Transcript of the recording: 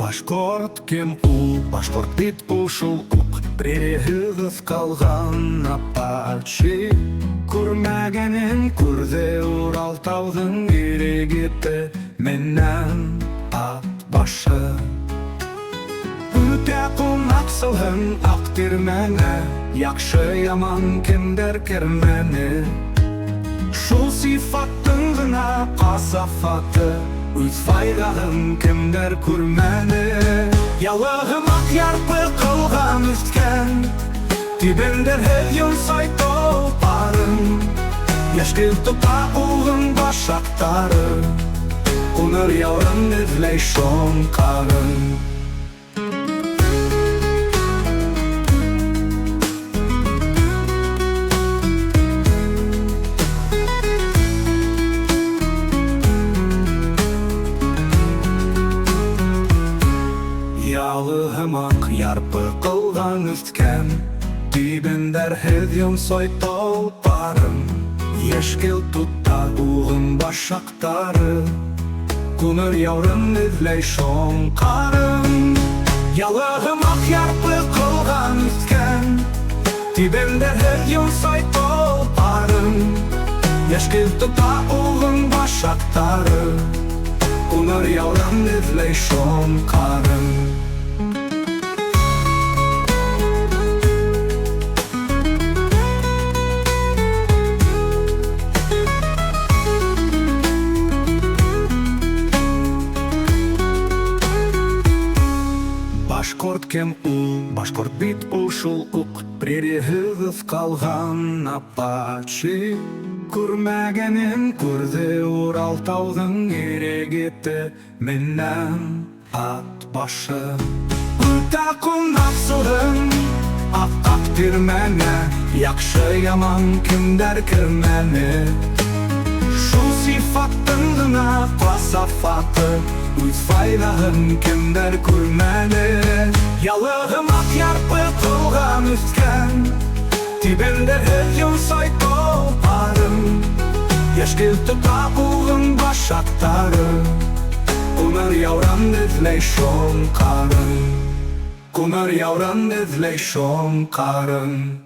Башқұрт кем ұл, башқұрт бит ұшыл ұқ, Пререгіз қалған апачи. Көрмәгенін көрді Уралтаудың ерегеті, Меннен ат башы. Үте қонақсылын ақтырмәні, Яқшы яман кемдер кермәні. Шул сифаттың ғына қасафаты, Үз файдағын кемдер көрмәні. Ялығым ақ ярпы қылған үсткен, Тибендер хельон сайтол парын. Яшкіл тұта ұғын башақтары, Құныр яурын үзлей шон қарын. Ялығым ақ ярпы қылған үсткен, Тибендер хельон сайтол парын. Ешкіл тұтта ұғын башақтары, Құныр яурын үзлей шон қарын. Ялығым ақ ярпы қылған үсткен, Тибендер хельон сайтол парын. Ешкіл тұтта ұғын башақтары, Құныр яурын үзлей шон қарын. Башқұрт кем ұл, башқұрт бит ұшыл ұқ, Пререгіз қалған апачи. Көрмәгенін көрді Уралтаудың ерегеті, Меннен ат башы. Үте қонақсылын ақ ақтырмәні, Яқшы яман кемдер кермәні. Шул сифаттың ғына қасафаты, Үз файдағын кемдер көрмәні. Ялығым ақ ярпы қылған үсткен, Тибендер хельон сайтол парын. Ешкіл тұта ұғын башақтары, Құныр яуран үзлей шон қарын. Құныр яуран үзлей шон қарын.